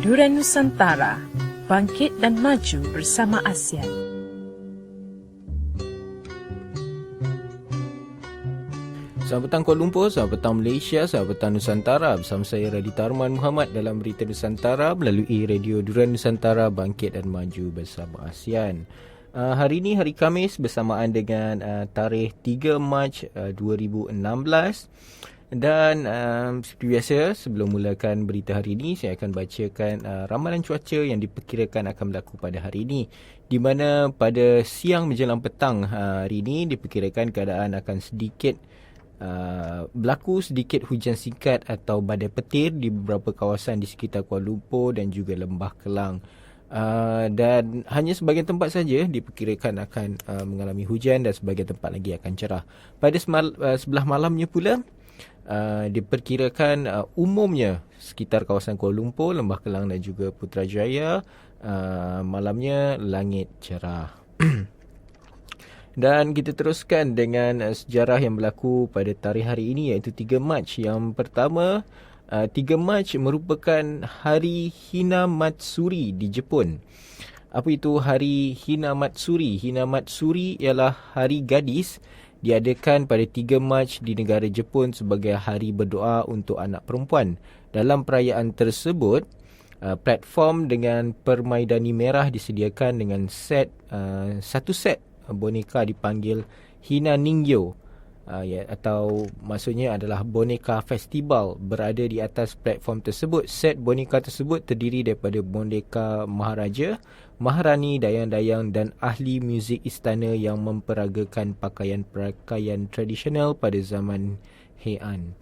Duran Nusantara, bangkit dan maju bersama ASEAN. Selamat petang Kuala Lumpur, selamat petang Malaysia, selamat petang Nusantara. Bersama saya Radita Arman Muhammad dalam Berita Nusantara melalui Radio Duran Nusantara, bangkit dan maju bersama ASEAN. Hari ini hari Khamis bersamaan dengan tarikh 3 Mac 2016. Dan seperti biasa, sebelum mulakan berita hari ini, saya akan bacakan ramalan cuaca yang diperkirakan akan berlaku pada hari ini. Di mana pada siang menjelang petang hari ini diperkirakan keadaan akan berlaku sedikit hujan singkat atau badai petir di beberapa kawasan di sekitar Kuala Lumpur dan juga Lembah Kelang. Dan hanya sebahagian tempat saja diperkirakan akan mengalami hujan dan sebahagian tempat lagi akan cerah. Pada sebelah malamnya pula, diperkirakan umumnya sekitar kawasan Kuala Lumpur, Lembah Kelang dan juga Putrajaya, malamnya langit cerah. Dan kita teruskan dengan sejarah yang berlaku pada tarikh hari ini, iaitu 3 Mac. Yang pertama, 3 Mac merupakan Hari Hinamatsuri di Jepun. Apa itu Hari Hinamatsuri? Hinamatsuri ialah hari gadis, diadakan pada 3 Mac di negara Jepun sebagai hari berdoa untuk anak perempuan. Dalam perayaan tersebut, platform dengan permaidani merah disediakan dengan satu set boneka dipanggil Hina Ningyo, atau maksudnya adalah boneka festival berada di atas platform tersebut. Set boneka tersebut terdiri daripada boneka Maharaja, Maharani, dayang-dayang dan ahli muzik istana yang memperagakan pakaian-pakaian tradisional pada zaman Heian.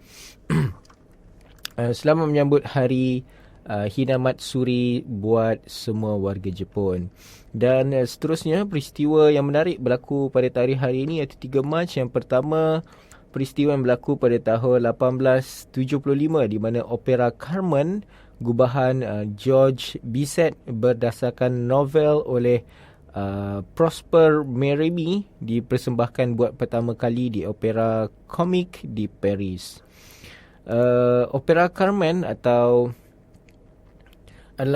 Selamat menyambut Hari Hinamatsuri buat semua warga Jepun. Dan seterusnya, peristiwa yang menarik berlaku pada tarikh hari ini iaitu 3 Mac. Yang pertama, peristiwa yang berlaku pada tahun 1875 di mana opera Carmen, gubahan George Bizet berdasarkan novel oleh Prosper Mérimée, dipersembahkan buat pertama kali di Opera Comique di Paris. Opera Carmen adalah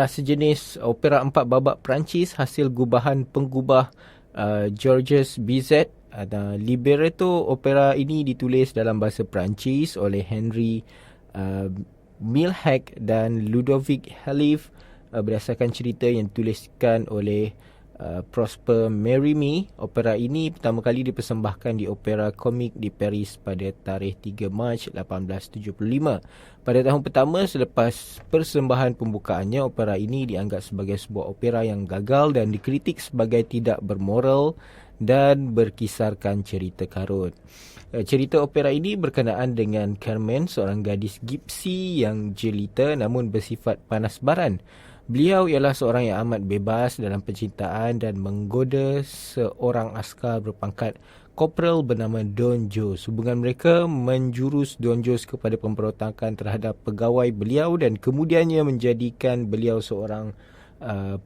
sejenis opera 4 babak Perancis hasil gubahan penggubah Georges Bizet. Libretto opera ini ditulis dalam bahasa Perancis oleh Henry Milhac dan Ludovic Halif berdasarkan cerita yang dituliskan oleh Prosper Mérimée. Opera ini pertama kali dipersembahkan di Opera Comique di Paris pada tarikh 3 Mac 1875. Pada tahun pertama selepas persembahan pembukaannya, opera ini dianggap sebagai sebuah opera yang gagal dan dikritik sebagai tidak bermoral dan berkisarkan cerita karut. Cerita opera ini berkenaan dengan Carmen, seorang gadis gipsi yang jelita namun bersifat panas baran. Beliau ialah seorang yang amat bebas dalam percintaan dan menggoda seorang askar berpangkat Korporal bernama Don Jos. Hubungan mereka menjurus Don Jos kepada pemberontakan terhadap pegawai beliau dan kemudiannya menjadikan beliau seorang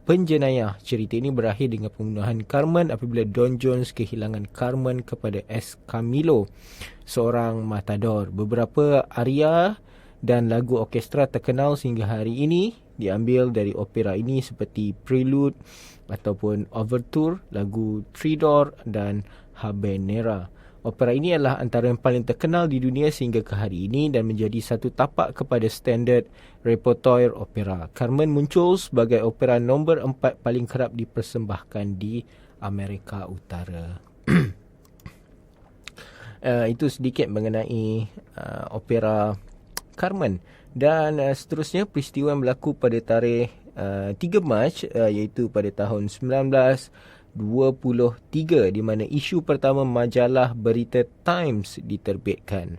penjenayah. Cerita ini berakhir dengan pembunuhan Carmen apabila Don Jones kehilangan Carmen kepada Camilo, seorang matador. Beberapa aria dan lagu orkestra terkenal sehingga hari ini diambil dari opera ini seperti Prelude ataupun Overture, lagu Tridor dan Habanera. Opera ini adalah antara yang paling terkenal di dunia sehingga ke hari ini dan menjadi satu tapak kepada standard repertoire opera. Carmen muncul sebagai opera nombor 4 paling kerap dipersembahkan di Amerika Utara. Itu sedikit mengenai opera Carmen. Dan seterusnya, peristiwa yang berlaku pada tarikh 3 Mac iaitu pada tahun 1923 di mana isu pertama majalah berita Times diterbitkan.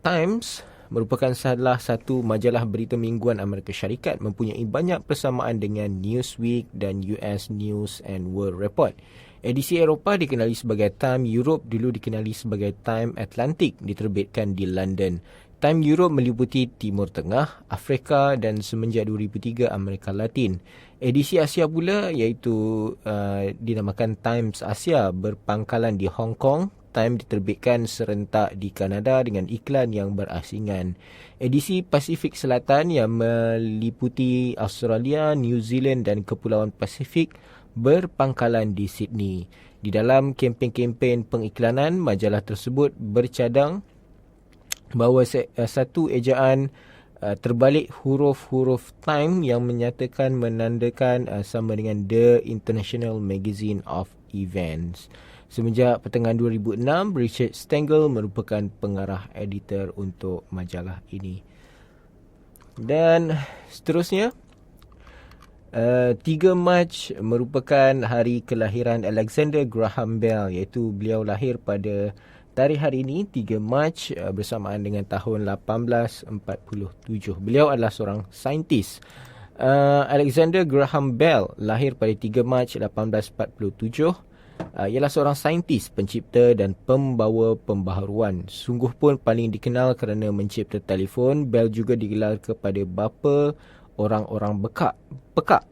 Times merupakan salah satu majalah berita mingguan Amerika Syarikat, mempunyai banyak persamaan dengan Newsweek dan US News and World Report. Edisi Eropah dikenali sebagai Time Europe, dulu dikenali sebagai Time Atlantic, diterbitkan di London. Time Europe meliputi Timur Tengah, Afrika dan semenjak 2003 Amerika Latin. Edisi Asia pula iaitu dinamakan Times Asia berpangkalan di Hong Kong, Time diterbitkan serentak di Kanada dengan iklan yang berasingan. Edisi Pasifik Selatan yang meliputi Australia, New Zealand dan Kepulauan Pasifik berpangkalan di Sydney. Di dalam kempen-kempen pengiklanan, majalah tersebut bercadang bahawa satu ejaan terbalik huruf-huruf Time yang menyatakan menandakan sama dengan The International Magazine of Events. Semenjak pertengahan 2006, Richard Stengel merupakan pengarah editor untuk majalah ini. Dan seterusnya, 3 Mac merupakan hari kelahiran Alexander Graham Bell, iaitu beliau lahir pada tarikh hari ini 3 Mac bersamaan dengan tahun 1847. Beliau adalah seorang saintis. Alexander Graham Bell lahir pada 3 Mac 1847. Ialah seorang saintis, pencipta dan pembawa pembaharuan. Sungguh pun paling dikenal kerana mencipta telefon. Bell juga digelar kepada bapa orang-orang pekak.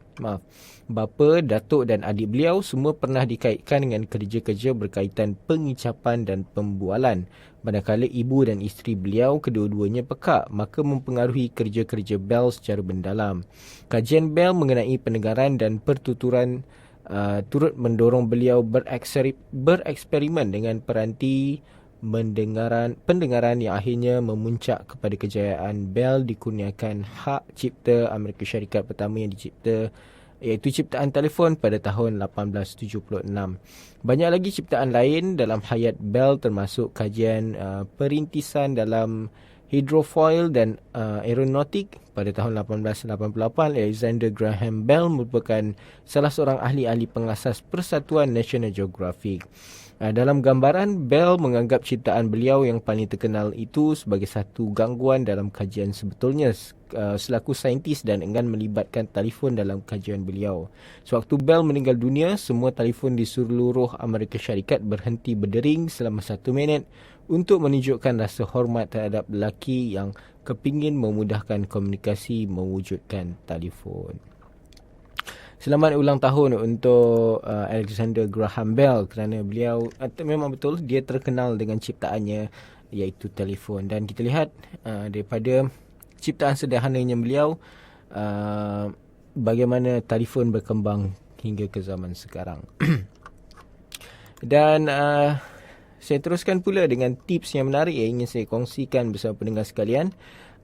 Bapa, datuk dan adik beliau semua pernah dikaitkan dengan kerja-kerja berkaitan pengicapan dan pembualan. Manakala ibu dan isteri beliau kedua-duanya pekak, maka mempengaruhi kerja-kerja Bell secara mendalam. Kajian Bell mengenai pendengaran dan pertuturan turut mendorong beliau bereksperimen dengan peranti pendengaran yang akhirnya memuncak kepada kejayaan. Bell dikurniakan hak cipta Amerika Syarikat pertama yang dicipta, iaitu ciptaan telefon pada tahun 1876. Banyak lagi ciptaan lain dalam hayat Bell, termasuk kajian perintisan dalam hidrofoil dan aeronautik. Pada tahun 1888, Alexander Graham Bell merupakan salah seorang ahli-ahli pengasas Persatuan National Geographic. Dalam gambaran, Bell menganggap ciptaan beliau yang paling terkenal itu sebagai satu gangguan dalam kajian sebetulnya. Selaku saintis dan enggan melibatkan telefon dalam kajian beliau. Sewaktu Bell meninggal dunia, semua telefon di seluruh Amerika Syarikat berhenti berdering selama 1 minit untuk menunjukkan rasa hormat terhadap lelaki yang kepingin memudahkan komunikasi mewujudkan telefon. Selamat ulang tahun untuk Alexander Graham Bell, kerana beliau memang betul dia terkenal dengan ciptaannya, iaitu telefon. Dan kita lihat daripada ciptaan sederhananya beliau, bagaimana telefon berkembang hingga ke zaman sekarang. Dan saya teruskan pula dengan tips yang menarik yang ingin saya kongsikan bersama pendengar sekalian.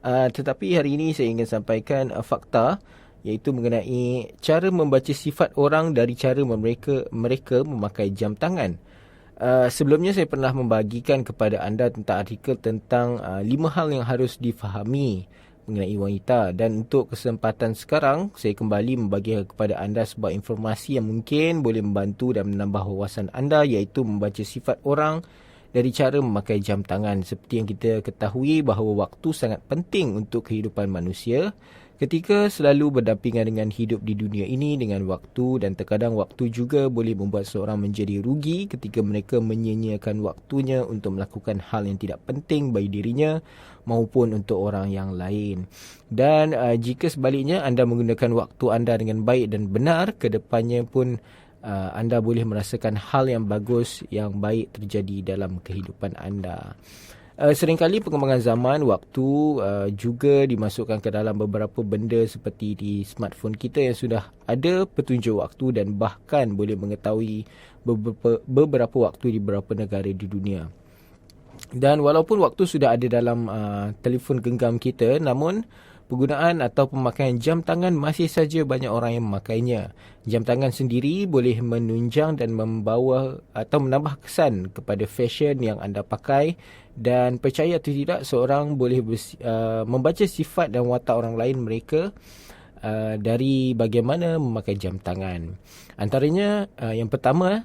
Tetapi hari ini saya ingin sampaikan fakta, iaitu mengenai cara membaca sifat orang dari cara mereka memakai jam tangan. Sebelumnya saya pernah membagikan kepada anda tentang artikel tentang 5 hal yang harus difahami mengenai wanita, dan untuk kesempatan sekarang saya kembali membagikan kepada anda sebuah informasi yang mungkin boleh membantu dan menambah wawasan anda, iaitu membaca sifat orang dari cara memakai jam tangan. Seperti yang kita ketahui bahawa waktu sangat penting untuk kehidupan manusia. Ketika selalu berdampingan dengan hidup di dunia ini dengan waktu, dan terkadang waktu juga boleh membuat seorang menjadi rugi ketika mereka menyia-nyiakan waktunya untuk melakukan hal yang tidak penting bagi dirinya maupun untuk orang yang lain. Dan jika sebaliknya anda menggunakan waktu anda dengan baik dan benar, ke depannya pun anda boleh merasakan hal yang bagus, yang baik terjadi dalam kehidupan anda. Seringkali perkembangan zaman, waktu juga dimasukkan ke dalam beberapa benda seperti di smartphone kita yang sudah ada petunjuk waktu dan bahkan boleh mengetahui beberapa waktu di beberapa negara di dunia. Dan walaupun waktu sudah ada dalam telefon genggam kita, namun penggunaan atau pemakaian jam tangan masih saja banyak orang yang memakainya. Jam tangan sendiri boleh menunjang dan membawa atau menambah kesan kepada fashion yang anda pakai, dan percaya atau tidak, seorang boleh membaca sifat dan watak orang lain mereka dari bagaimana memakai jam tangan. Antaranya yang pertama,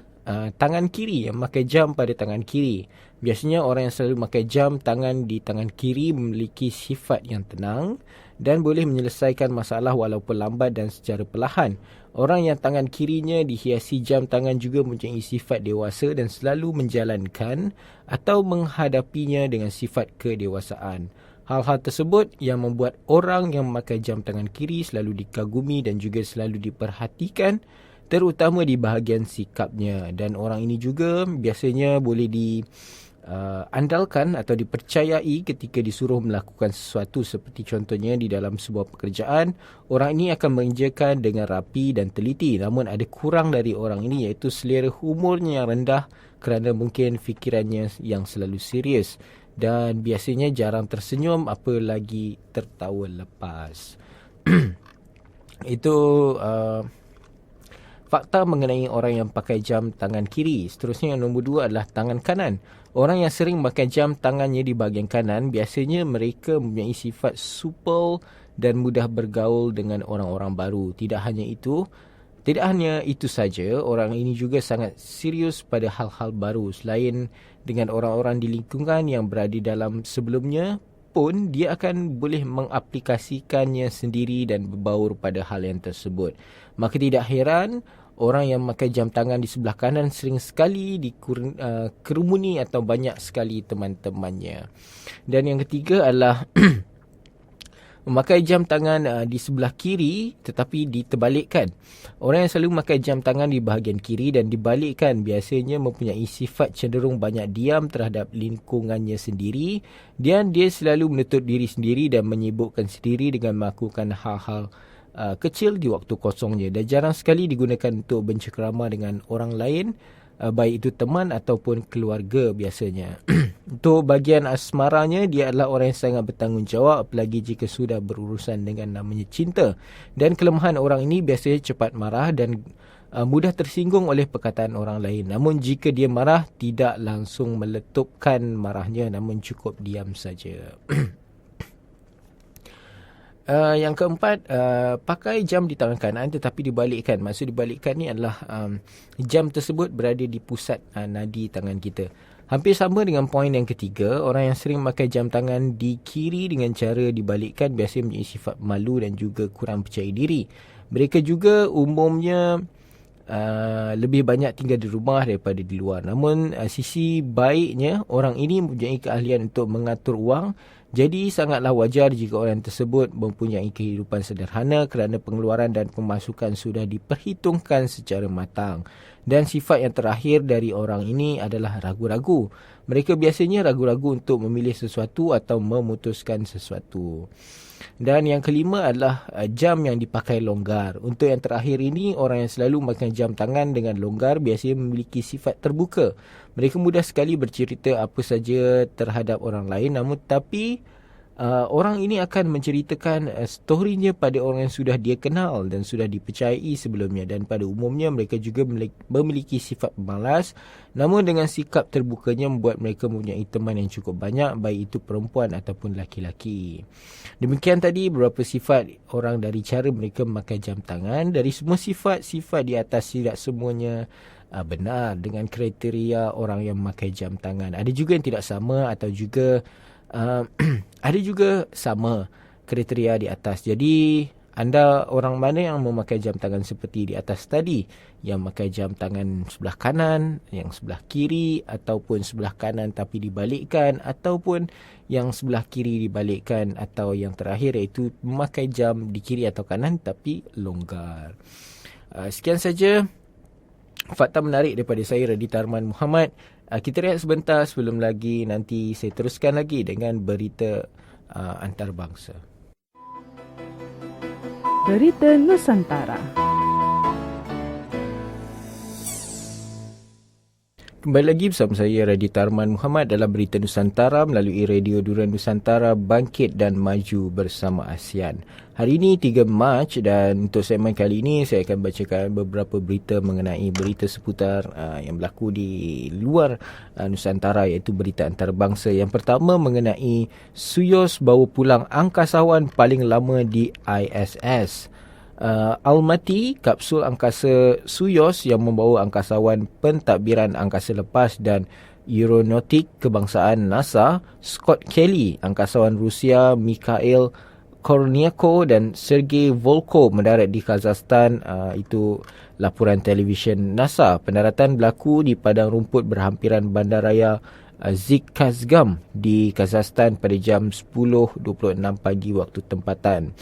tangan kiri, yang memakai jam pada tangan kiri. Biasanya orang yang selalu memakai jam tangan di tangan kiri memiliki sifat yang tenang dan boleh menyelesaikan masalah walaupun lambat dan secara perlahan. Orang yang tangan kirinya dihiasi jam tangan juga mempunyai sifat dewasa dan selalu menjalankan atau menghadapinya dengan sifat kedewasaan. Hal-hal tersebut yang membuat orang yang memakai jam tangan kiri selalu dikagumi dan juga selalu diperhatikan terutama di bahagian sikapnya. Dan orang ini juga biasanya boleh andalkan atau dipercayai ketika disuruh melakukan sesuatu, seperti contohnya di dalam sebuah pekerjaan. Orang ini akan mengerjakan dengan rapi dan teliti. Namun ada kurang dari orang ini, iaitu selera humornya yang rendah kerana mungkin fikirannya yang selalu serius, dan biasanya jarang tersenyum apalagi tertawa lepas. Itu fakta mengenai orang yang pakai jam tangan kiri. Seterusnya yang nombor 2 adalah tangan kanan. Orang yang sering pakai jam tangannya di bahagian kanan, biasanya mereka mempunyai sifat supel dan mudah bergaul dengan orang-orang baru. Tidak hanya itu saja, orang ini juga sangat serius pada hal-hal baru. Selain dengan orang-orang di lingkungan yang berada dalam sebelumnya pun, dia akan boleh mengaplikasikannya sendiri dan berbaur pada hal yang tersebut. Maka tidak heran orang yang memakai jam tangan di sebelah kanan sering sekali dikerumuni atau banyak sekali teman-temannya. Dan yang ketiga adalah memakai jam tangan di sebelah kiri tetapi diterbalikkan. Orang yang selalu memakai jam tangan di bahagian kiri dan dibalikkan biasanya mempunyai sifat cenderung banyak diam terhadap lingkungannya sendiri, dan dia selalu menutup diri sendiri dan menyibukkan sendiri dengan melakukan hal-hal kecil di waktu kosongnya, dan jarang sekali digunakan untuk bercengkerama dengan orang lain, baik itu teman ataupun keluarga biasanya. Untuk bahagian asmaranya, dia adalah orang yang sangat bertanggungjawab, apalagi jika sudah berurusan dengan namanya cinta. Dan kelemahan orang ini biasanya cepat marah dan mudah tersinggung oleh perkataan orang lain. Namun jika dia marah, tidak langsung meletupkan marahnya, namun cukup diam saja. Yang keempat, pakai jam di tangan kanan tetapi dibalikkan. Maksud dibalikkan ni adalah jam tersebut berada di pusat nadi tangan kita. Hampir sama dengan poin yang ketiga, orang yang sering memakai jam tangan di kiri dengan cara dibalikkan biasanya mempunyai sifat malu dan juga kurang percaya diri. Mereka juga umumnya lebih banyak tinggal di rumah daripada di luar. Namun sisi baiknya, orang ini mempunyai keahlian untuk mengatur wang. Jadi sangatlah wajar jika orang tersebut mempunyai kehidupan sederhana kerana pengeluaran dan pemasukan sudah diperhitungkan secara matang. Dan sifat yang terakhir dari orang ini adalah ragu-ragu. Mereka biasanya ragu-ragu untuk memilih sesuatu atau memutuskan sesuatu. Dan yang kelima adalah jam yang dipakai longgar. Untuk yang terakhir ini, orang yang selalu memakai jam tangan dengan longgar biasanya memiliki sifat terbuka. Mereka mudah sekali bercerita apa saja terhadap orang lain, namun orang ini akan menceritakan storynya pada orang yang sudah dia kenal dan sudah dipercayai sebelumnya. Dan pada umumnya mereka juga memiliki sifat pemalas, namun dengan sikap terbukanya membuat mereka mempunyai teman yang cukup banyak, baik itu perempuan ataupun laki-laki. Demikian tadi beberapa sifat orang dari cara mereka memakai jam tangan. Dari semua sifat di atas, tidak semuanya benar dengan kriteria orang yang memakai jam tangan. Ada juga yang tidak sama, atau juga ada juga sama kriteria di atas. Jadi anda orang mana yang memakai jam tangan seperti di atas tadi, yang memakai jam tangan sebelah kanan, yang sebelah kiri, ataupun sebelah kanan tapi dibalikkan, ataupun yang sebelah kiri dibalikkan, atau yang terakhir iaitu memakai jam di kiri atau kanan tapi longgar. Sekian saja fakta menarik daripada saya, Raditya Arman Muhammad. Kita rehat sebentar, sebelum lagi nanti saya teruskan lagi dengan berita antarabangsa. Berita Nusantara. Kembali lagi bersama saya, Raditya Arman Muhammad, dalam Berita Nusantara melalui Radio Durian Nusantara, bangkit dan maju bersama ASEAN. Hari ini 3 Mac, dan untuk segmen kali ini saya akan bacakan beberapa berita mengenai berita seputar yang berlaku di luar Nusantara, iaitu berita antarabangsa. Yang pertama mengenai Soyuz bawa pulang angkasawan paling lama di ISS. Almaty, kapsul angkasa Soyuz yang membawa angkasawan pentadbiran angkasa lepas dan aeronautik kebangsaan NASA, Scott Kelly, angkasawan Rusia Mikhail Kornienko dan Sergei Volkov mendarat di Kazakhstan. Itu laporan televisyen NASA. Pendaratan berlaku di padang rumput berhampiran bandaraya Zhikazgam di Kazakhstan pada jam 10.26 pagi waktu tempatan.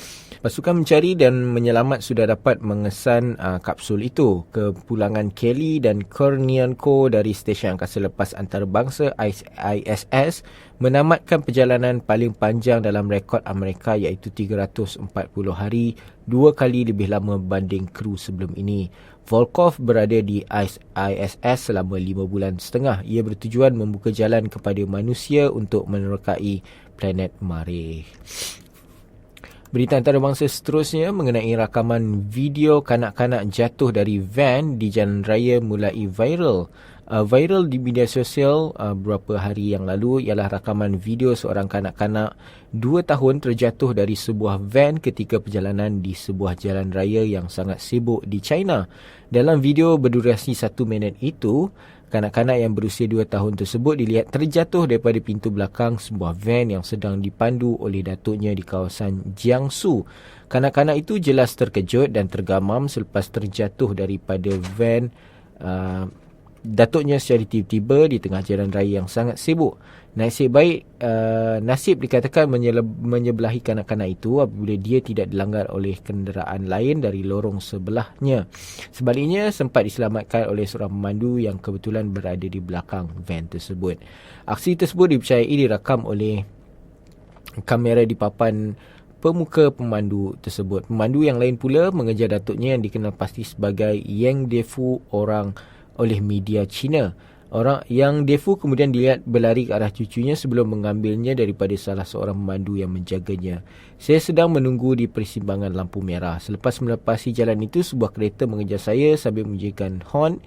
Pasukan mencari dan menyelamat sudah dapat mengesan kapsul itu. Kepulangan Kelly dan Kornienko dari Stesen Angkasa Lepas Antarabangsa ISS menamatkan perjalanan paling panjang dalam rekod Amerika iaitu 340 hari, 2 kali lebih lama berbanding kru sebelum ini. Volkov berada di ISS selama 5 bulan setengah. Ia bertujuan membuka jalan kepada manusia untuk menerokai planet Marikh. Berita antarabangsa seterusnya mengenai rakaman video kanak-kanak jatuh dari van di jalan raya mulai viral. Viral di media sosial beberapa hari yang lalu ialah rakaman video seorang kanak-kanak 2 tahun terjatuh dari sebuah van ketika perjalanan di sebuah jalan raya yang sangat sibuk di China. Dalam video berdurasi 1 minit itu, kanak-kanak yang berusia 2 tahun tersebut dilihat terjatuh daripada pintu belakang sebuah van yang sedang dipandu oleh datuknya di kawasan Jiangsu. Kanak-kanak itu jelas terkejut dan tergamam selepas terjatuh daripada van datuknya secara tiba-tiba di tengah jalan raya yang sangat sibuk. Nasib dikatakan menyebelahi kanak-kanak itu apabila dia tidak dilanggar oleh kenderaan lain dari lorong sebelahnya. Sebaliknya sempat diselamatkan oleh seorang pemandu yang kebetulan berada di belakang van tersebut. Aksi tersebut dipercayai direkam oleh kamera di papan pemuka pemandu tersebut. Pemandu yang lain pula mengejar datuknya yang dikenal pasti sebagai Yang Defu oleh media China. Orang yang Defu kemudian dilihat berlari ke arah cucunya sebelum mengambilnya daripada salah seorang pemandu yang menjaganya. Saya sedang menunggu di persimpangan lampu merah. Selepas melepasi jalan itu, sebuah kereta mengejar saya sambil membunyikan horn,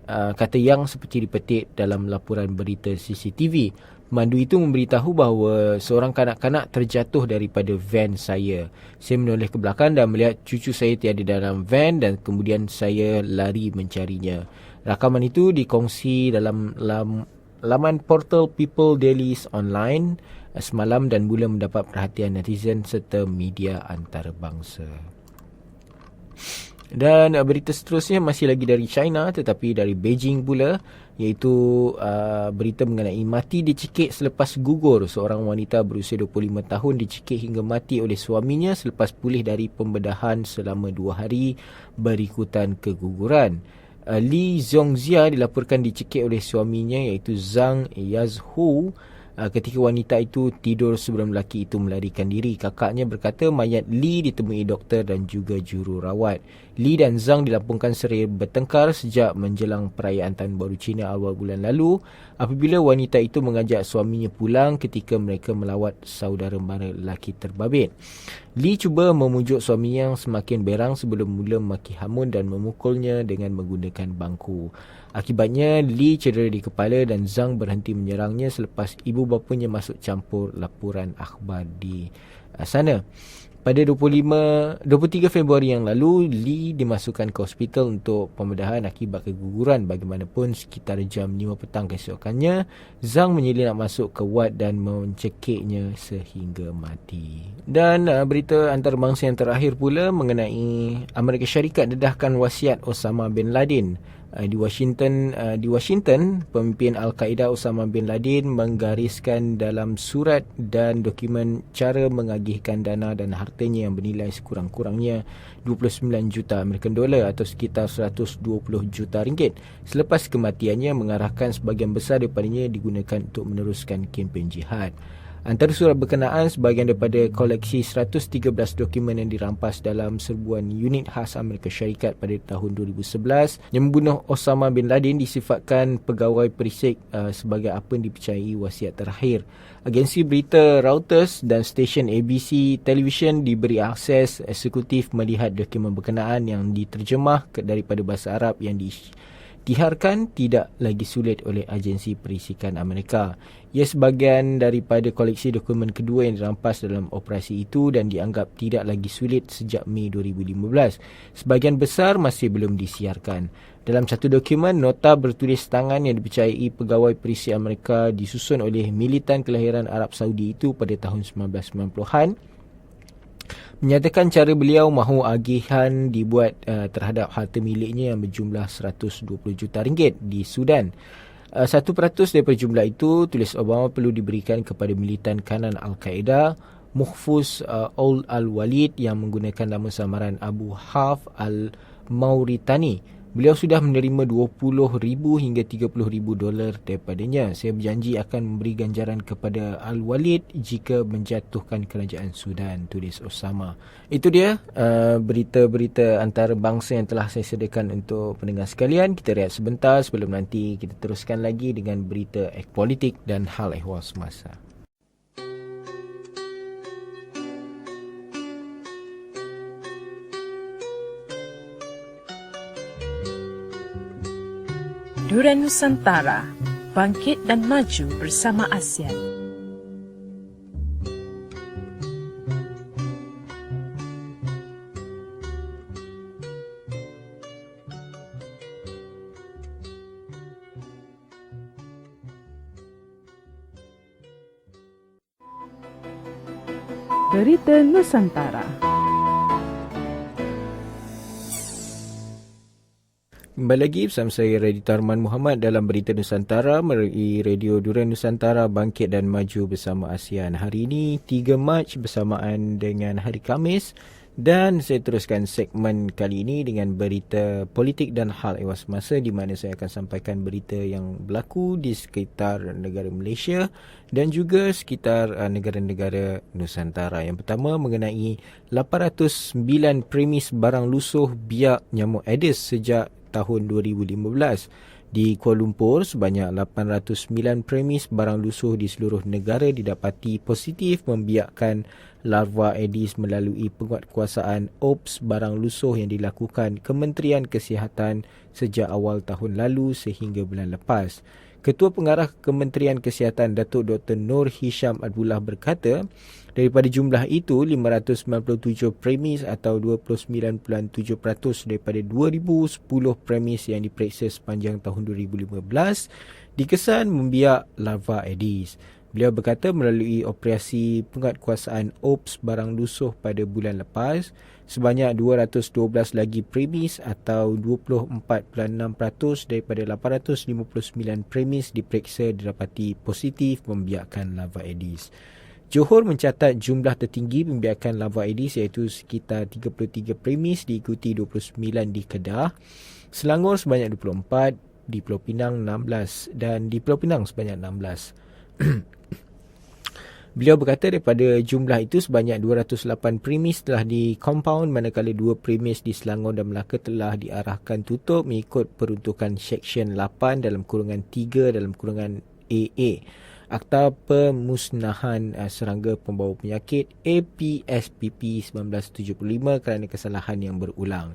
kata Yang seperti dipetik dalam laporan berita CCTV. Pemandu itu memberitahu bahawa seorang kanak-kanak terjatuh daripada van saya. Saya menoleh ke belakang dan melihat cucu saya tiada dalam van dan kemudian saya lari mencarinya. Rakaman itu dikongsi dalam laman portal People Dailies online semalam dan mula mendapat perhatian netizen serta media antarabangsa. Dan berita seterusnya masih lagi dari China tetapi dari Beijing pula, iaitu berita mengenai mati dicekik selepas gugur. Seorang wanita berusia 25 tahun dicekik hingga mati oleh suaminya selepas pulih dari pembedahan selama 2 hari berikutan keguguran. Li Zhongzia dilaporkan dicekik oleh suaminya iaitu Zhang Yazhu ketika wanita itu tidur sebelum lelaki itu melarikan diri. Kakaknya berkata mayat Li ditemui doktor dan juga jururawat. Li dan Zhang dilaporkan sering bertengkar sejak menjelang perayaan Tahun Baru Cina awal bulan lalu apabila wanita itu mengajak suaminya pulang ketika mereka melawat saudara mara lelaki terbabit. Li cuba memujuk suaminya yang semakin berang sebelum mula memaki hamun dan memukulnya dengan menggunakan bangku. Akibatnya, Li cedera di kepala dan Zhang berhenti menyerangnya selepas ibu bapanya masuk campur laporan akhbar di sana. Pada 23 Februari yang lalu, Li dimasukkan ke hospital untuk pembedahan akibat keguguran. Bagaimanapun, sekitar jam 5 petang keesokannya, Zhang menyelinap masuk ke wad dan mencekiknya sehingga mati. Dan berita antarabangsa yang terakhir pula mengenai Amerika Syarikat dedahkan wasiat Osama bin Laden. Di Washington, pemimpin Al-Qaeda Osama bin Laden menggariskan dalam surat dan dokumen cara mengagihkan dana dan hartanya yang bernilai sekurang-kurangnya 29 juta American dollar atau sekitar 120 juta ringgit. Selepas kematiannya, mengarahkan sebahagian besar daripadanya digunakan untuk meneruskan kempen jihad. Antara surat berkenaan sebahagian daripada koleksi 113 dokumen yang dirampas dalam serbuan unit khas Amerika Syarikat pada tahun 2011 yang membunuh Osama bin Laden disifatkan pegawai perisik sebagai apa yang dipercayai wasiat terakhir. Agensi berita Reuters dan stesen ABC televisyen diberi akses eksekutif melihat dokumen berkenaan yang diterjemah daripada bahasa Arab yang diisytiharkan tidak lagi sulit oleh agensi perisikan Amerika. Ia sebahagian daripada koleksi dokumen kedua yang dirampas dalam operasi itu dan dianggap tidak lagi sulit sejak Mei 2015. Sebahagian besar masih belum disiarkan. Dalam satu dokumen, nota bertulis tangan yang dipercayai pegawai perisik Amerika disusun oleh militan kelahiran Arab Saudi itu pada tahun 1990-an menyatakan cara beliau mahu agihan dibuat terhadap harta miliknya yang berjumlah 120 juta ringgit di Sudan. 1% daripada jumlah itu, tulis Obama, perlu diberikan kepada militan kanan Al-Qaeda Muhfuz Al-Walid yang menggunakan nama samaran Abu Haf Al-Mauritani. Beliau sudah menerima $20,000 hingga $30,000 daripadanya. Saya berjanji akan memberi ganjaran kepada Al-Walid jika menjatuhkan kerajaan Sudan, tulis Osama. Itu dia berita-berita antarabangsa yang telah saya sediakan untuk pendengar sekalian. Kita rehat sebentar sebelum nanti kita teruskan lagi dengan berita politik dan hal ehwal semasa. Duren Nusantara, bangkit dan maju bersama ASEAN. Berita Nusantara. Kembali lagi bersama saya Raditya Arman Muhammad dalam Berita Nusantara melalui Radio Duren Nusantara, bangkit dan maju bersama ASEAN. Hari ini 3 Mac bersamaan dengan hari Khamis, dan saya teruskan segmen kali ini dengan berita politik dan hal ehwal semasa, di mana saya akan sampaikan berita yang berlaku di sekitar negara Malaysia dan juga sekitar negara-negara Nusantara. Yang pertama mengenai 809 premis barang lusuh biak nyamuk Aedes sejak tahun 2015. Di Kuala Lumpur, sebanyak 809 premis barang lusuh di seluruh negara didapati positif membiakkan larva Aedes melalui penguatkuasaan OPS barang lusuh yang dilakukan Kementerian Kesihatan sejak awal tahun lalu sehingga bulan lepas. Ketua Pengarah Kementerian Kesihatan Datuk Dr. Nur Hisham Abdullah berkata, daripada jumlah itu, 597 premis atau 29.7% daripada 2010 premis yang diperiksa sepanjang tahun 2015 dikesan membiak larva Aedes. Beliau berkata melalui operasi penguatkuasaan OPS barang lusuh pada bulan lepas, sebanyak 212 lagi premis atau 24.6% daripada 859 premis diperiksa didapati positif membiakkan larva Aedes. Johor mencatat jumlah tertinggi pembiakan larva Aedes iaitu sekitar 33 premis, diikuti 29 di Kedah, Selangor sebanyak 24, di Pulau Pinang 16 dan di Pulau Pinang sebanyak 16. Beliau berkata daripada jumlah itu sebanyak 208 premis telah di compound, manakala 2 premis di Selangor dan Melaka telah diarahkan tutup mengikut peruntukan Seksyen 8 dalam kurungan 3 dalam kurungan AA Akta Pemusnahan Serangga Pembawa Penyakit APSPP 1975 kerana kesalahan yang berulang.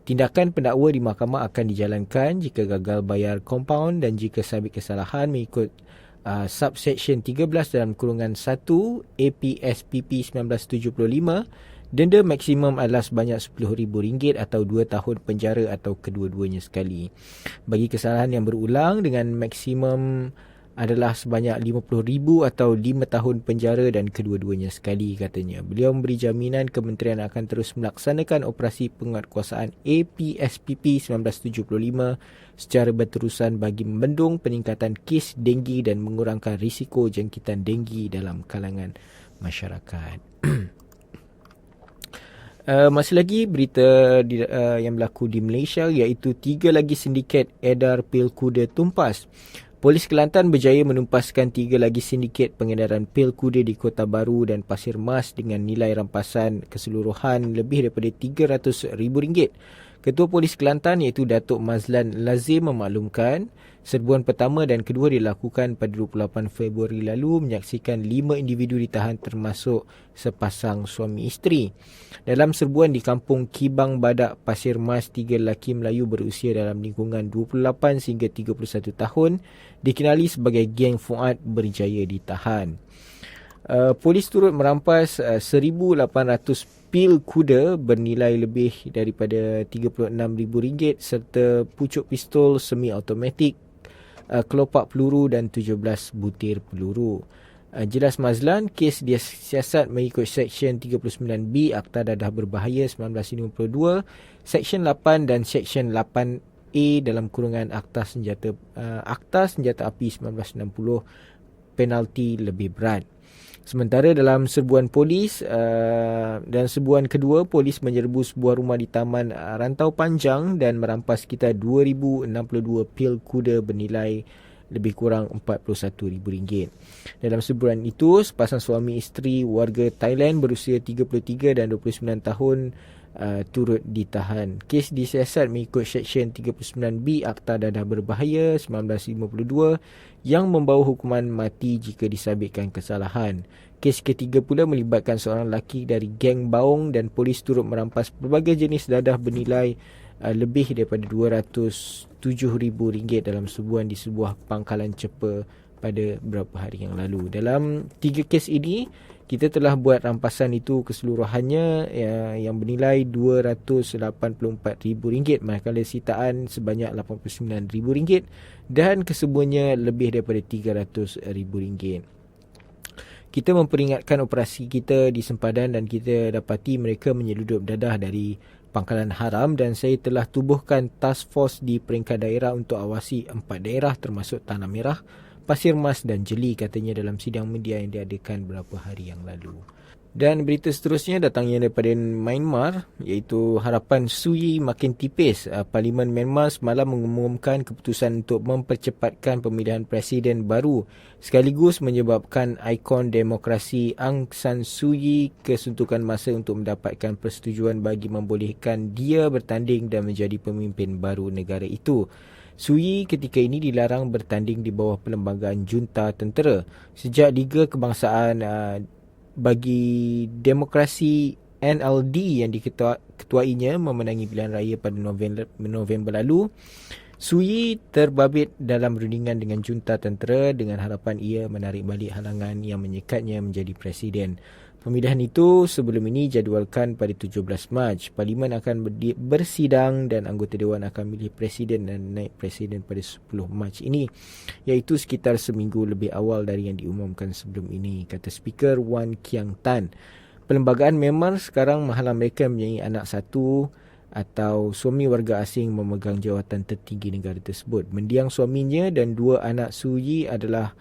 Tindakan pendakwa di mahkamah akan dijalankan jika gagal bayar compound dan jika sabit kesalahan mengikut subsection 13 dalam kurungan 1 APSPP 1975, denda maksimum adalah sebanyak RM10,000 atau 2 tahun penjara atau kedua-duanya sekali. Bagi kesalahan yang berulang dengan maksimum adalah sebanyak RM50,000 atau 5 tahun penjara dan kedua-duanya sekali, katanya. Beliau memberi jaminan kementerian akan terus melaksanakan operasi penguatkuasaan APSPP 1975 secara berterusan bagi membendung peningkatan kes denggi dan mengurangkan risiko jangkitan denggi dalam kalangan masyarakat. Masih lagi berita yang berlaku di Malaysia, iaitu 3 lagi sindiket edar pil kuda tumpas. Polis Kelantan berjaya menumpaskan 3 lagi sindiket pengedaran pil kuda di Kota Baru dan Pasir Mas dengan nilai rampasan keseluruhan lebih daripada RM300,000. Ketua Polis Kelantan iaitu Datuk Mazlan Lazim memaklumkan serbuan pertama dan kedua dilakukan pada 28 Februari lalu menyaksikan 5 individu ditahan termasuk sepasang suami isteri. Dalam serbuan di kampung Kibang Badak, Pasir Mas, 3 lelaki Melayu berusia dalam lingkungan 28 hingga 31 tahun dikenali sebagai geng Fuad berjaya ditahan. Polis turut merampas 1,800 pil kuda bernilai lebih daripada RM36,000 serta pucuk pistol semi automatik, kelopak peluru dan 17 butir peluru. Jelas Mazlan, kes dia siasat mengikut Seksyen 39B Akta Dadah Berbahaya 1952, Seksyen 8 dan Seksyen 8 dalam kurungan Akta Senjata Api 1960 penalti lebih berat. Sementara dalam serbuan polis dan serbuan kedua, polis menyerbu sebuah rumah di Taman Rantau Panjang dan merampas sekitar 2,062 pil kuda bernilai lebih kurang RM41,000. Dalam serbuan itu, sepasang suami isteri warga Thailand berusia 33 dan 29 tahun turut ditahan. Kes disiasat mengikut Seksyen 39B Akta Dadah Berbahaya 1952 yang membawa hukuman mati jika disabitkan kesalahan. Kes ketiga pula melibatkan seorang lelaki dari geng Baung dan polis turut merampas pelbagai jenis dadah bernilai lebih daripada RM207,000 dalam serbuan di sebuah pangkalan cepa pada beberapa hari yang lalu. Dalam 3 kes ini, kita telah buat rampasan itu keseluruhannya yang bernilai RM284,000, manakala sitaan sebanyak RM89,000 dan kesemuanya lebih daripada RM300,000. Kita memperingatkan operasi kita di sempadan dan kita dapati mereka menyeludup dadah dari pangkalan haram dan saya telah tubuhkan task force di peringkat daerah untuk awasi 4 daerah termasuk Tanah Merah, Pasir Mas dan Jeli, katanya dalam sidang media yang diadakan beberapa hari yang lalu. Dan berita seterusnya datangnya daripada Myanmar, iaitu harapan Suu Kyi makin tipis. Parlimen Myanmar semalam mengumumkan keputusan untuk mempercepatkan pemilihan presiden baru sekaligus menyebabkan ikon demokrasi Aung San Suu Kyi kesuntukan masa untuk mendapatkan persetujuan bagi membolehkan dia bertanding dan menjadi pemimpin baru negara itu. Suu Kyi ketika ini dilarang bertanding di bawah perlembagaan junta tentera. Sejak Liga Kebangsaan bagi Demokrasi NLD yang diketuainya memenangi pilihan raya pada November lalu, Suu Kyi terbabit dalam rundingan dengan junta tentera dengan harapan ia menarik balik halangan yang menyekatnya menjadi presiden. Pemilihan itu sebelum ini jadualkan pada 17 Mac. Parlimen akan bersidang dan anggota Dewan akan memilih presiden dan naib presiden pada 10 Mac ini, iaitu sekitar seminggu lebih awal dari yang diumumkan sebelum ini, kata Speaker Wan Kiang Tan. Perlembagaan Myanmar sekarang menghalang mereka mempunyai anak satu atau suami warga asing memegang jawatan tertinggi negara tersebut. Mendiang suaminya dan 2 anak Suu Kyi adalah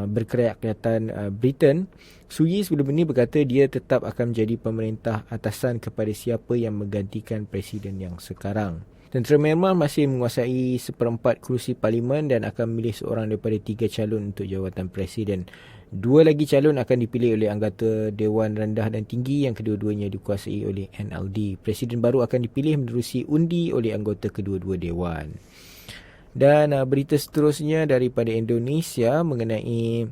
berkerakyatan Britain. Suu Kyi sebelum ini berkata dia tetap akan menjadi pemerintah atasan kepada siapa yang menggantikan presiden yang sekarang. Tentera Myanmar masih menguasai 1/4 kerusi parlimen dan akan memilih seorang daripada 3 calon untuk jawatan presiden. 2 lagi calon akan dipilih oleh anggota Dewan Rendah dan Tinggi yang kedua-duanya dikuasai oleh NLD. Presiden baru akan dipilih menerusi undi oleh anggota kedua-dua dewan. Dan berita seterusnya daripada Indonesia mengenai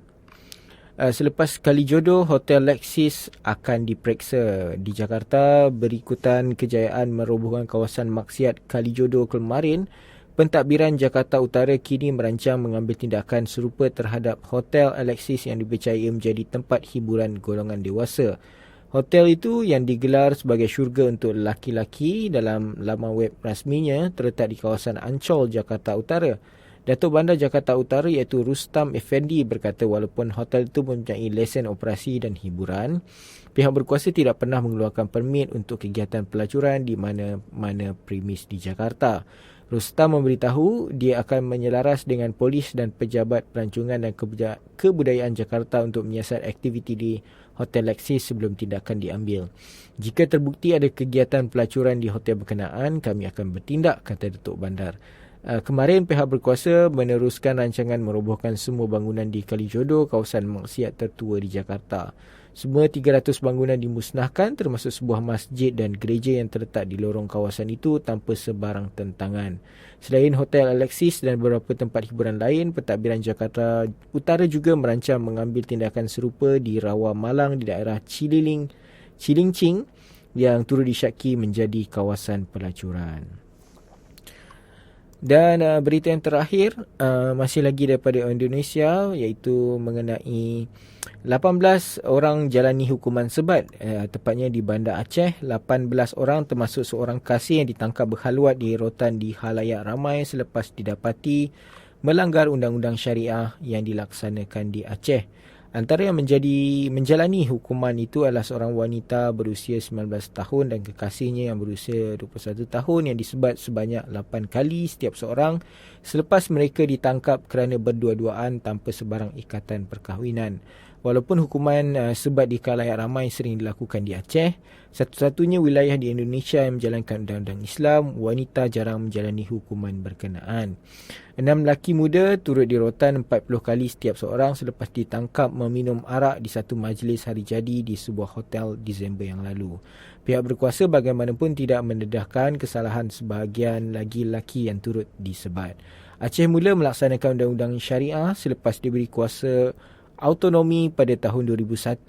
selepas Kalijodo, Hotel Lexis akan diperiksa di Jakarta berikutan kejayaan merobohkan kawasan maksiat Kalijodo kemarin. Pentadbiran Jakarta Utara kini merancang mengambil tindakan serupa terhadap Hotel Alexis yang dipercayai menjadi tempat hiburan golongan dewasa. Hotel itu yang digelar sebagai syurga untuk lelaki-lelaki dalam laman web rasminya terletak di kawasan Ancol, Jakarta Utara. Datuk Bandar Jakarta Utara iaitu Rustam Effendi berkata walaupun hotel itu mempunyai lesen operasi dan hiburan, pihak berkuasa tidak pernah mengeluarkan permit untuk kegiatan pelacuran di mana-mana premis di Jakarta. Rustam memberitahu dia akan menyelaras dengan polis dan pejabat pelancongan dan kebudayaan Jakarta untuk menyiasat aktiviti di Hotel Lexis sebelum tindakan diambil. Jika terbukti ada kegiatan pelacuran di hotel berkenaan, kami akan bertindak, kata Datuk Bandar. Kemarin pihak berkuasa meneruskan rancangan merobohkan semua bangunan di Kalijodo, kawasan maksiat tertua di Jakarta. Semua 300 bangunan dimusnahkan termasuk sebuah masjid dan gereja yang terletak di lorong kawasan itu tanpa sebarang tentangan. Selain Hotel Alexis dan beberapa tempat hiburan lain, Pentadbiran Jakarta Utara juga merancang mengambil tindakan serupa di Rawa Malang di daerah Cilincing yang turut disyaki menjadi kawasan pelacuran. Dan berita yang terakhir masih lagi daripada Indonesia, iaitu mengenai 18 orang jalani hukuman sebat, tepatnya di Bandar Aceh. 18 orang termasuk seorang kasir yang ditangkap berkhaluat di rotan di halayak ramai selepas didapati melanggar undang-undang syariah yang dilaksanakan di Aceh. Antara yang menjalani hukuman itu adalah seorang wanita berusia 19 tahun dan kekasihnya yang berusia 21 tahun yang disebat sebanyak 8 kali setiap seorang selepas mereka ditangkap kerana berdua-duaan tanpa sebarang ikatan perkahwinan. Walaupun hukuman sebat di khalayak ramai sering dilakukan di Aceh, satu-satunya wilayah di Indonesia yang menjalankan undang-undang Islam, wanita jarang menjalani hukuman berkenaan. 6 lelaki muda turut dirotan 40 kali setiap seorang selepas ditangkap meminum arak di satu majlis hari jadi di sebuah hotel Disember yang lalu. Pihak berkuasa bagaimanapun tidak mendedahkan kesalahan sebahagian lagi lelaki yang turut disebat. Aceh mula melaksanakan undang-undang syariah selepas diberi kuasa autonomi pada tahun 2001,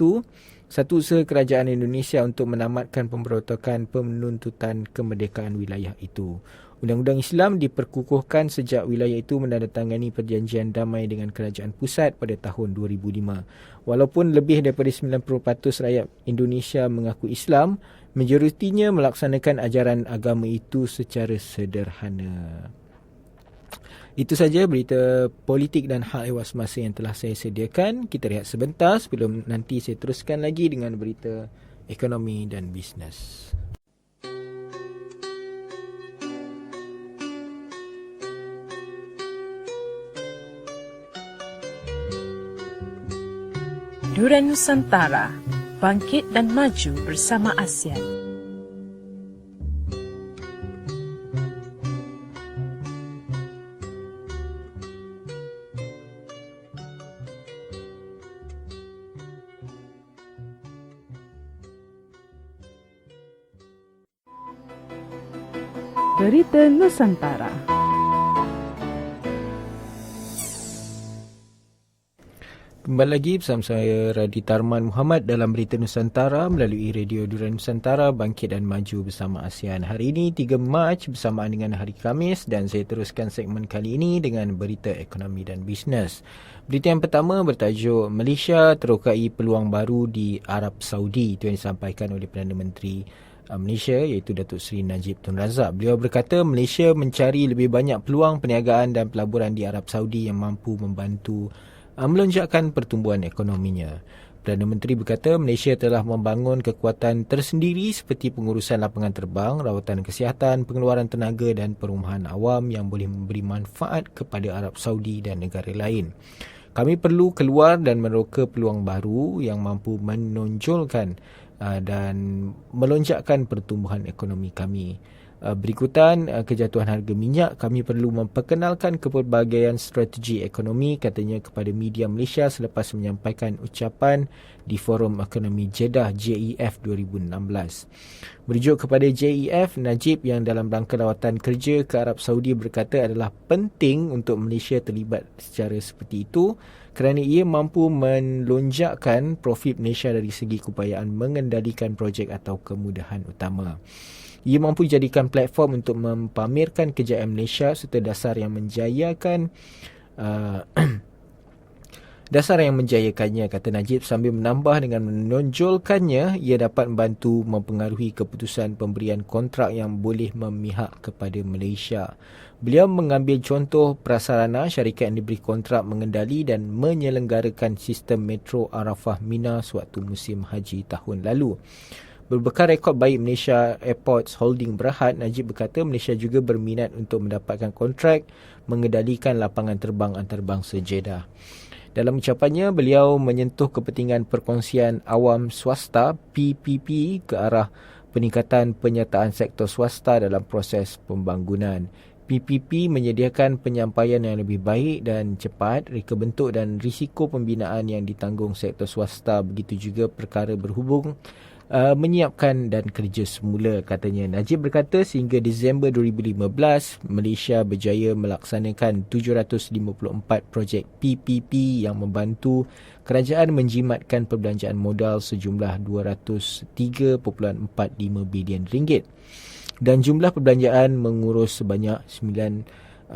satu usaha kerajaan Indonesia untuk menamatkan pemberontakan penuntutan kemerdekaan wilayah itu. Undang-undang Islam diperkukuhkan sejak wilayah itu menandatangani perjanjian damai dengan kerajaan pusat pada tahun 2005. Walaupun lebih daripada 90% rakyat Indonesia mengaku Islam, majoritinya melaksanakan ajaran agama itu secara sederhana. Itu saja berita politik dan hal ehwal semasa yang telah saya sediakan. Kita rehat sebentar sebelum nanti saya teruskan lagi dengan berita ekonomi dan bisnes. Durian Nusantara, bangkit dan maju bersama ASEAN. Berita Nusantara. Kembali lagi bersama saya Radhi Tarman Muhammad dalam Berita Nusantara melalui Radio Durian Nusantara, bangkit dan maju bersama ASEAN. Hari ini 3 Mac bersamaan dengan hari Khamis dan saya teruskan segmen kali ini dengan berita ekonomi dan bisnes. Berita yang pertama bertajuk Malaysia terokai peluang baru di Arab Saudi. Itu yang disampaikan oleh Perdana Menteri Malaysia iaitu Datuk Seri Najib Tun Razak. Beliau berkata Malaysia mencari lebih banyak peluang perniagaan dan pelaburan di Arab Saudi yang mampu membantu melonjakkan pertumbuhan ekonominya. Perdana Menteri berkata Malaysia telah membangun kekuatan tersendiri seperti pengurusan lapangan terbang, rawatan kesihatan, pengeluaran tenaga dan perumahan awam yang boleh memberi manfaat kepada Arab Saudi dan negara lain. Kami perlu keluar dan meroka peluang baru yang mampu menonjolkan dan melonjakkan pertumbuhan ekonomi kami. Berikutan kejatuhan harga minyak, kami perlu memperkenalkan kepelbagaian strategi ekonomi, katanya kepada media Malaysia selepas menyampaikan ucapan di Forum Ekonomi Jeddah JEF 2016. Merujuk kepada JEF, Najib yang dalam rangka lawatan kerja ke Arab Saudi berkata adalah penting untuk Malaysia terlibat secara seperti itu kerana ia mampu melonjakkan profit Malaysia dari segi keupayaan mengendalikan projek atau kemudahan utama. Ia mampu jadikan platform untuk mempamerkan kejayaan Malaysia serta dasar yang menjayakannya, kata Najib sambil menambah dengan menonjolkannya ia dapat membantu mempengaruhi keputusan pemberian kontrak yang boleh memihak kepada Malaysia. Beliau mengambil contoh prasarana syarikat yang diberi kontrak mengendali dan menyelenggarakan sistem metro Arafah Mina sewaktu musim haji tahun lalu. Berbekal rekod baik Malaysia Airports Holding Berhad, Najib berkata Malaysia juga berminat untuk mendapatkan kontrak mengendalikan lapangan terbang antarabangsa Jeddah. Dalam ucapannya, beliau menyentuh kepentingan perkongsian awam swasta PPP ke arah peningkatan penyertaan sektor swasta dalam proses pembangunan. PPP menyediakan penyampaian yang lebih baik dan cepat, reka bentuk dan risiko pembinaan yang ditanggung sektor swasta, begitu juga perkara berhubung menyiapkan dan kerja semula, katanya. Najib berkata sehingga Disember 2015, Malaysia berjaya melaksanakan 754 projek PPP yang membantu kerajaan menjimatkan perbelanjaan modal sejumlah 203.45 bilion ringgit dan jumlah perbelanjaan mengurus sebanyak 9.25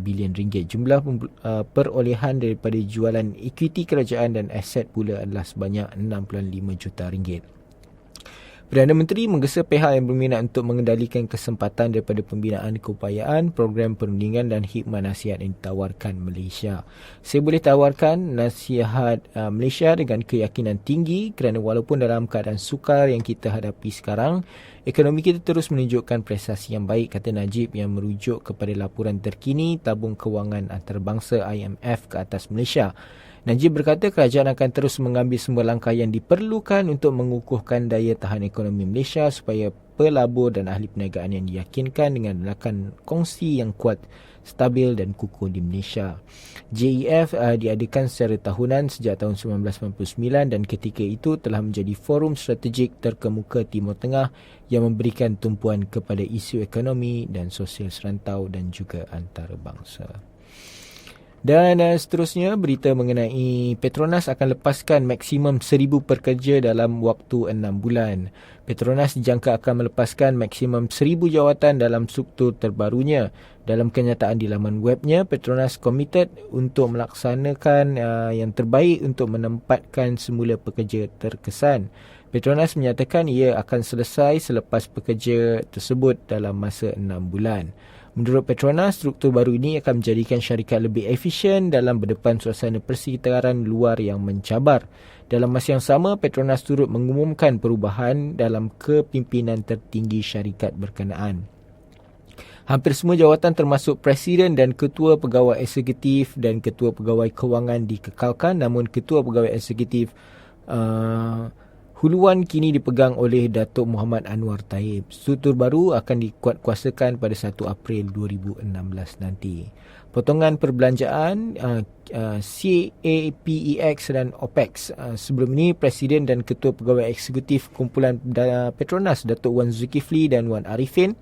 bilion ringgit. Jumlah perolehan daripada jualan ekuiti kerajaan dan aset pula adalah sebanyak 65 juta ringgit. Perdana Menteri menggesa pihak yang berminat untuk mengendalikan kesempatan daripada pembinaan keupayaan, program perundingan dan khidmat nasihat yang ditawarkan Malaysia. Saya boleh tawarkan nasihat Malaysia dengan keyakinan tinggi kerana walaupun dalam keadaan sukar yang kita hadapi sekarang, ekonomi kita terus menunjukkan prestasi yang baik, kata Najib yang merujuk kepada laporan terkini tabung kewangan antarabangsa IMF ke atas Malaysia. Najib berkata kerajaan akan terus mengambil semua langkah yang diperlukan untuk mengukuhkan daya tahan ekonomi Malaysia supaya pelabur dan ahli perniagaan yang diyakinkan dengan rakan kongsi yang kuat, stabil dan kukuh di Malaysia. JEF diadakan secara tahunan sejak tahun 1999 dan ketika itu telah menjadi forum strategik terkemuka Timur Tengah yang memberikan tumpuan kepada isu ekonomi dan sosial serantau dan juga antarabangsa. Dan seterusnya, berita mengenai Petronas akan lepaskan maksimum 1,000 pekerja dalam waktu 6 bulan. Petronas dijangka akan melepaskan maksimum 1,000 jawatan dalam struktur terbarunya. Dalam kenyataan di laman webnya, Petronas komited untuk melaksanakan yang terbaik untuk menempatkan semula pekerja terkesan. Petronas menyatakan ia akan selesai selepas pekerja tersebut dalam masa 6 bulan. Menurut Petronas, struktur baru ini akan menjadikan syarikat lebih efisien dalam berdepan suasana persekitaran luar yang mencabar. Dalam masa yang sama, Petronas turut mengumumkan perubahan dalam kepimpinan tertinggi syarikat berkenaan. Hampir semua jawatan termasuk Presiden dan Ketua Pegawai Eksekutif dan Ketua Pegawai Kewangan dikekalkan, namun Ketua Pegawai Eksekutif huluan kini dipegang oleh Datuk Muhammad Anwar Taib. Struktur baru akan dikuatkuasakan pada 1 April 2016 nanti. Potongan perbelanjaan CAPEX dan OPEX. Sebelum ini, Presiden dan Ketua Pegawai Eksekutif Kumpulan Petronas, Datuk Wan Zulkifli dan Wan Arifin,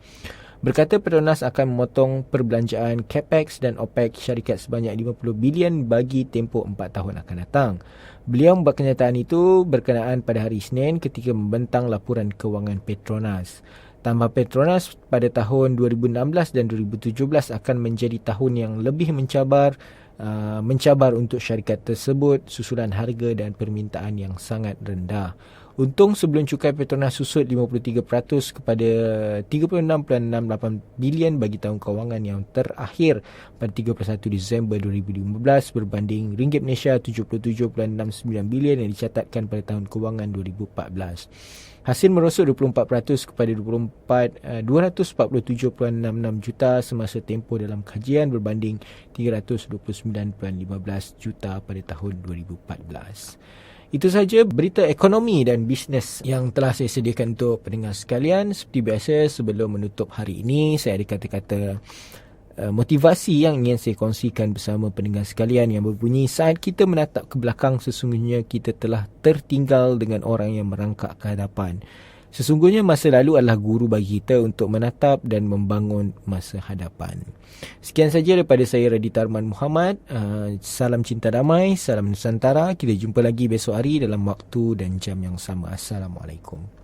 berkata Petronas akan memotong perbelanjaan CAPEX dan OPEX syarikat sebanyak 50 bilion bagi tempoh 4 tahun akan datang. Beliau membuat kenyataan itu berkenaan pada hari Isnin ketika membentang laporan kewangan Petronas. Tambah Petronas pada tahun 2016 dan 2017 akan menjadi tahun yang lebih mencabar untuk syarikat tersebut susulan harga dan permintaan yang sangat rendah. Untung sebelum cukai Petronas susut 53% kepada 36.68 bilion bagi tahun kewangan yang terakhir pada 31 Disember 2015 berbanding ringgit Malaysia 77.69 bilion yang dicatatkan pada tahun kewangan 2014. Hasil merosot 24% kepada 247.66 juta semasa tempoh dalam kajian berbanding 329.15 juta pada tahun 2014. Itu sahaja berita ekonomi dan bisnes yang telah saya sediakan untuk pendengar sekalian. Seperti biasa, sebelum menutup hari ini, saya ada kata-kata motivasi yang ingin saya kongsikan bersama pendengar sekalian yang berbunyi, saat kita menatap ke belakang, sesungguhnya kita telah tertinggal dengan orang yang merangkak ke hadapan. Sesungguhnya masa lalu adalah guru bagi kita untuk menatap dan membangun masa hadapan. Sekian saja daripada saya, Raditya Arman Muhammad. Salam cinta damai, salam Nusantara. Kita jumpa lagi besok hari dalam waktu dan jam yang sama. Assalamualaikum.